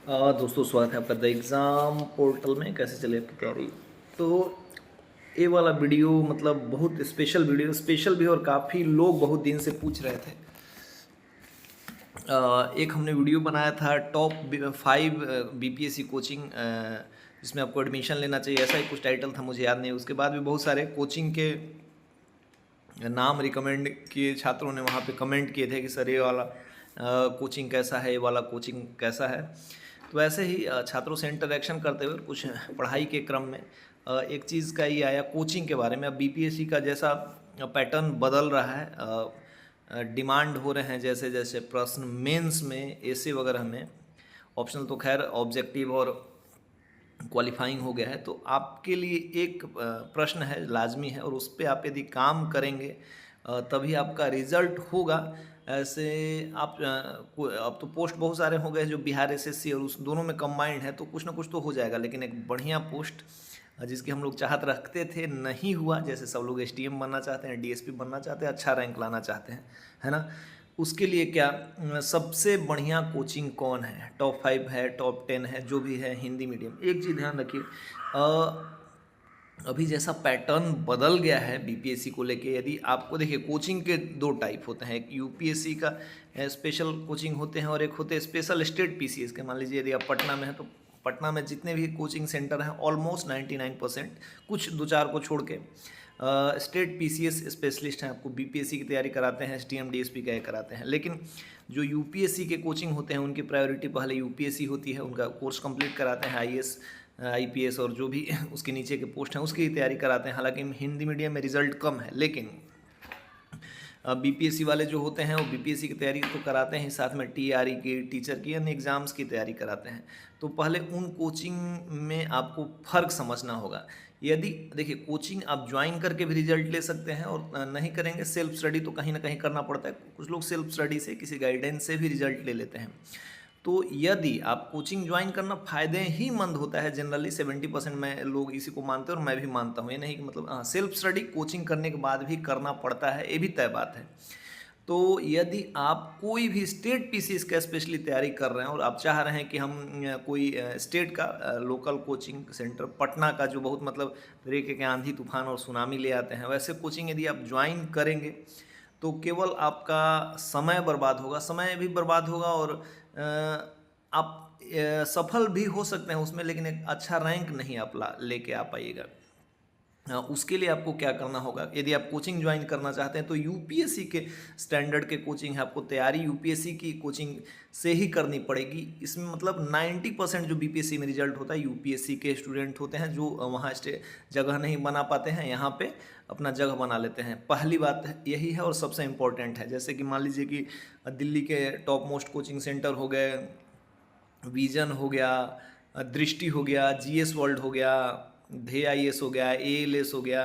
दोस्तों स्वागत है आपका द एग्ज़ाम पोर्टल में। कैसे चले आपकी तैयारी? तो ये वाला वीडियो मतलब बहुत स्पेशल भी, और काफ़ी लोग बहुत दिन से पूछ रहे थे। एक हमने वीडियो बनाया था टॉप 5 बीपीएससी कोचिंग, जिसमें आपको एडमिशन लेना चाहिए, ऐसा ही कुछ टाइटल था, मुझे याद नहीं। उसके बाद भी बहुत सारे कोचिंग के नाम रिकमेंड किए, छात्रों ने वहाँ पे कमेंट किए थे कि सर ये वाला कोचिंग कैसा है, ये वाला कोचिंग कैसा है। तो ऐसे ही छात्रों से इंटरेक्शन करते हुए कुछ पढ़ाई के क्रम में एक चीज़ का ये आया कोचिंग के बारे में। अब बीपीएससी का जैसा पैटर्न बदल रहा है, डिमांड हो रहे हैं जैसे जैसे प्रश्न मेंस में, ऐसे वगैरह में, ऑप्शनल तो खैर, ऑब्जेक्टिव और क्वालिफाइंग हो गया है। तो आपके लिए एक प्रश्न है, लाजमी है, और उस पर आप यदि काम करेंगे तभी आपका रिजल्ट होगा। ऐसे आप अब तो पोस्ट बहुत सारे हो गए जो बिहार एसएससी और उस दोनों में कंबाइंड है, तो कुछ ना कुछ तो हो जाएगा। लेकिन एक बढ़िया पोस्ट जिसकी हम लोग चाहत रखते थे, नहीं हुआ। जैसे सब लोग एसडीएम बनना चाहते हैं, डीएसपी बनना चाहते हैं, अच्छा रैंक लाना चाहते हैं, है ना। उसके लिए क्या सबसे बढ़िया कोचिंग कौन है? टॉप 5 है, टॉप 10 है, जो भी है हिंदी मीडियम। एक चीज़ ध्यान रखिए, अभी जैसा पैटर्न बदल गया है बीपीएससी को लेके। यदि आपको देखिए, कोचिंग के दो टाइप होते हैं। एक यूपीएससी का स्पेशल कोचिंग होते हैं, और एक होते हैं स्पेशल स्टेट पीसीएस के। मान लीजिए यदि आप पटना में हैं तो पटना में जितने भी कोचिंग सेंटर हैं ऑलमोस्ट 99%, कुछ दो चार को छोड़ के स्टेट पीसीएस स्पेशलिस्ट हैं, आपको बीपीएससी की तैयारी कराते हैं, एसटीएम डीएसपी का कराते हैं। लेकिन जो यूपीएससी के कोचिंग होते हैं उनकी प्रायोरिटी पहले यूपीएससी होती है, उनका कोर्स कंप्लीट कराते हैं, आईएएस आईपीएस और जो भी उसके नीचे के पोस्ट हैं उसकी तैयारी कराते हैं। हालांकि हिंदी मीडियम में रिजल्ट कम है, लेकिन बीपीएससी वाले जो होते हैं वो बीपीएससी की तैयारी तो कराते हैं, साथ में टीआरई की, टीचर की, अन्य एग्ज़ाम्स की तैयारी कराते हैं। तो पहले उन कोचिंग में आपको फ़र्क समझना होगा। यदि देखिए, कोचिंग आप ज्वाइन करके भी रिजल्ट ले सकते हैं, और नहीं करेंगे सेल्फ स्टडी तो कहीं ना कहीं करना पड़ता है। कुछ लोग सेल्फ स्टडी से, किसी गाइडेंस से भी रिजल्ट ले लेते हैं। तो यदि आप कोचिंग ज्वाइन करना फ़ायदे ही मंद होता है, जनरली 70% में लोग इसी को मानते हैं और मैं भी मानता हूँ। ये नहीं कि मतलब सेल्फ स्टडी कोचिंग करने के बाद भी करना पड़ता है, ये भी तय बात है। तो यदि आप कोई भी स्टेट पीसीएस का स्पेशली तैयारी कर रहे हैं और आप चाह रहे हैं कि हम कोई स्टेट का लोकल कोचिंग सेंटर, पटना का जो बहुत मतलब तरीके के आंधी तूफान और सुनामी ले आते हैं, वैसे कोचिंग यदि आप ज्वाइन करेंगे तो केवल आपका समय बर्बाद होगा, समय भी बर्बाद होगा, और आप सफल भी हो सकते हैं उसमें, लेकिन एक अच्छा रैंक नहीं आप लेके आ पाइएगा। उसके लिए आपको क्या करना होगा? यदि आप कोचिंग ज्वाइन करना चाहते हैं तो यूपीएससी के स्टैंडर्ड के कोचिंग है, आपको तैयारी यूपीएससी की कोचिंग से ही करनी पड़ेगी। इसमें मतलब 90% जो बीपीएससी में रिजल्ट होता है यूपीएससी के स्टूडेंट होते हैं, जो वहाँ जगह नहीं बना पाते हैं, यहाँ पे अपना जगह बना लेते हैं। पहली बात यही है और सबसे इम्पोर्टेंट है। जैसे कि मान लीजिए कि दिल्ली के टॉप मोस्ट कोचिंग सेंटर हो गए, विजन हो गया, दृष्टि हो गया, जीएस वर्ल्ड हो गया, ध्येय आईएएस हो गया, एएलएस हो गया,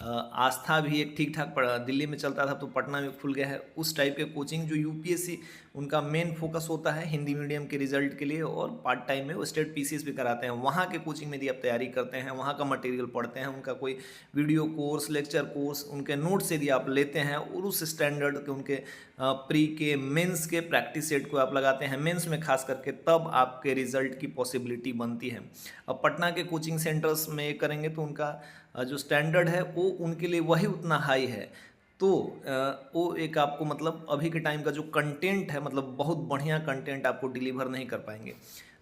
आस्था भी एक ठीक ठाक पड़ा दिल्ली में चलता था तो पटना में खुल गया है। उस टाइप के कोचिंग जो यूपीएससी, उनका मेन फोकस होता है हिंदी मीडियम के रिजल्ट के लिए, और पार्ट टाइम में वो स्टेट पीसीएस भी कराते हैं। वहाँ के कोचिंग में यदि आप तैयारी करते हैं, वहाँ का मटेरियल पढ़ते हैं, उनका कोई वीडियो कोर्स, लेक्चर कोर्स, उनके नोट्स यदि आप लेते हैं, और उस स्टैंडर्ड के उनके प्री के मेंस के प्रैक्टिस सेट को आप लगाते हैं मेंस में खास करके, तब आपके रिजल्ट की पॉसिबिलिटी बनती है। अब पटना के कोचिंग सेंटर्स में ये करेंगे तो उनका जो स्टैंडर्ड है वो उनके लिए वही उतना हाई है। तो वो एक आपको मतलब अभी के टाइम का जो कंटेंट है, मतलब बहुत बढ़िया कंटेंट आपको डिलीवर नहीं कर पाएंगे।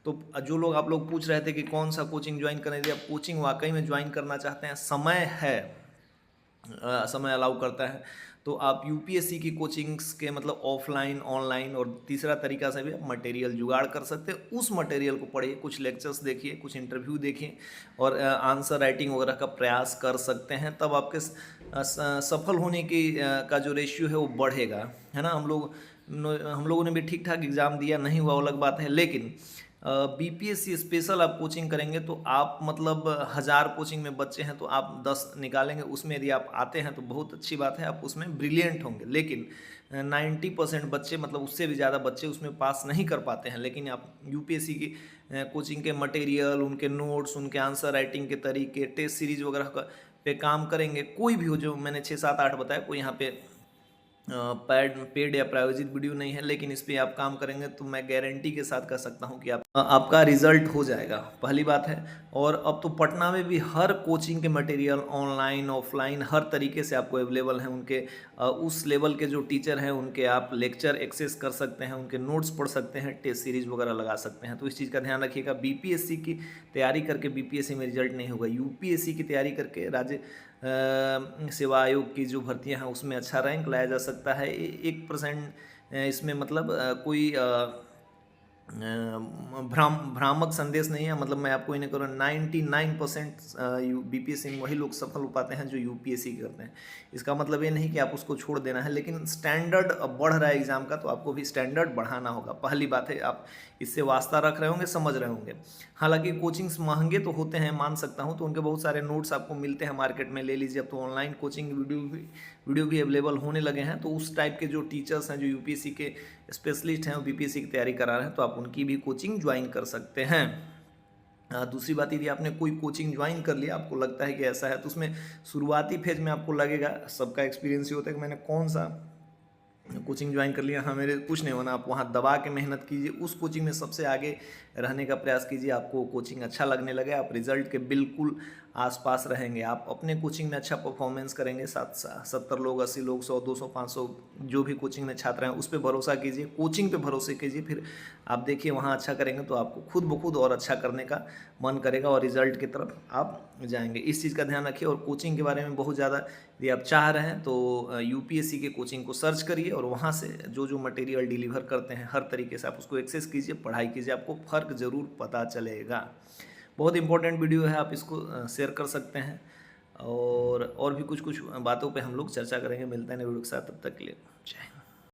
तो जो लोग आप लोग पूछ रहे थे कि कौन सा कोचिंग ज्वाइन करें, यदि आप कोचिंग वाकई में ज्वाइन करना चाहते हैं, समय है, समय अलाउ करता है, तो आप यूपीएससी की कोचिंग्स के मतलब ऑफलाइन, ऑनलाइन और तीसरा तरीका से भी आप मटेरियल जुगाड़ कर सकते हैं। उस मटेरियल को पढ़िए, कुछ लेक्चर्स देखिए, कुछ इंटरव्यू देखिए, और आंसर राइटिंग वगैरह का प्रयास कर सकते हैं। तब आपके सफल होने की का जो रेशियो है वो बढ़ेगा, है ना। हम लोगों ने भी ठीक ठाक एग्ज़ाम दिया, नहीं हुआ वो अलग बात है, लेकिन बीपीएससी स्पेशल आप कोचिंग करेंगे तो आप मतलब 1000 कोचिंग में बच्चे हैं तो आप 10 निकालेंगे, उसमें यदि आप आते हैं तो बहुत अच्छी बात है, आप उसमें ब्रिलियंट होंगे। लेकिन 90% बच्चे, मतलब उससे भी ज़्यादा बच्चे उसमें पास नहीं कर पाते हैं। लेकिन आप यूपीएससी की कोचिंग के मटेरियल, उनके नोट्स, उनके आंसर राइटिंग के तरीके, टेस्ट सीरीज वगैरह पे काम करेंगे, कोई भी हो जो मैंने 6 7 8 बताया, कोई यहाँ पे पेड या प्रायोजित वीडियो नहीं है, लेकिन इस पे आप काम करेंगे तो मैं गारंटी के साथ कह सकता हूँ कि आपका रिजल्ट हो जाएगा, पहली बात है। और अब तो पटना में भी हर कोचिंग के मटेरियल ऑनलाइन ऑफलाइन हर तरीके से आपको अवेलेबल हैं। उनके उस लेवल के जो टीचर हैं उनके आप लेक्चर एक्सेस कर सकते हैं, उनके नोट्स पढ़ सकते हैं, टेस्ट सीरीज वगैरह लगा सकते हैं। तो इस चीज़ का ध्यान रखिएगा। बीपीएससी की तैयारी करके बीपीएससी में रिजल्ट नहीं होगा, यूपीएससी की तैयारी करके राज्य सेवा आयोग की जो भर्तियां हैं उसमें अच्छा रैंक लाया जा सकता है। 1% इसमें मतलब कोई भ्रामक संदेश नहीं है। मतलब मैं आपको इन्हें करूँ 99% बीपीएससी में वही लोग सफल हो पाते हैं जो यूपीएससी करते हैं। इसका मतलब ये नहीं कि आप उसको छोड़ देना है, लेकिन स्टैंडर्ड अब बढ़ रहा है एग्जाम का, तो आपको भी स्टैंडर्ड बढ़ाना होगा। पहली बात है, आप इससे वास्ता रख रहे होंगे, समझ रहे होंगे। हालांकि कोचिंग्स महंगे तो होते हैं, मान सकता हूँ, तो उनके बहुत सारे नोट्स आपको मिलते हैं मार्केट में, ले लीजिए। अब तो ऑनलाइन कोचिंग वीडियो भी अवेलेबल होने लगे हैं। तो उस टाइप के जो टीचर्स हैं, जो यूपीएससी के स्पेशलिस्ट हैं, वो बीपीएससी की तैयारी करा रहे हैं, तो आप उनकी भी कोचिंग ज्वाइन कर सकते हैं। दूसरी बात, यदि आपने कोई कोचिंग ज्वाइन कर लिया, आपको लगता है कि ऐसा है, तो उसमें शुरुआती फेज में आपको लगेगा, सबका एक्सपीरियंस ये होता है कि मैंने कौन सा कोचिंग ज्वाइन कर लिया, हाँ मेरे कुछ नहीं होना। आप वहाँ दबा के मेहनत कीजिए, उस कोचिंग में सबसे आगे रहने का प्रयास कीजिए। आपको कोचिंग अच्छा लगने लगे, आप रिजल्ट के बिल्कुल आसपास रहेंगे। आप अपने कोचिंग में अच्छा परफॉर्मेंस करेंगे। 70 लोग, 80 लोग, 100, 200, 500 जो भी कोचिंग में छात्र हैं, उस पर भरोसा कीजिए, कोचिंग पे भरोसे कीजिए। फिर आप देखिए वहाँ अच्छा करेंगे तो आपको खुद ब खुद और अच्छा करने का मन करेगा और रिजल्ट की तरफ आप जाएंगे। इस चीज़ का ध्यान रखिए। और कोचिंग के बारे में बहुत ज़्यादा यदि आप चाह रहे हैं तो यूपीएससी के कोचिंग को सर्च करिए और वहाँ से जो जो मटेरियल डिलीवर करते हैं हर तरीके से आप उसको एक्सेस कीजिए, पढ़ाई कीजिए, आपको फ़र्क ज़रूर पता चलेगा। बहुत इंपॉर्टेंट वीडियो है, आप इसको शेयर कर सकते हैं। और भी कुछ कुछ बातों पे हम लोग चर्चा करेंगे। मिलते हैं नए वीडियो के साथ, तब तक के लिए जय हिंद।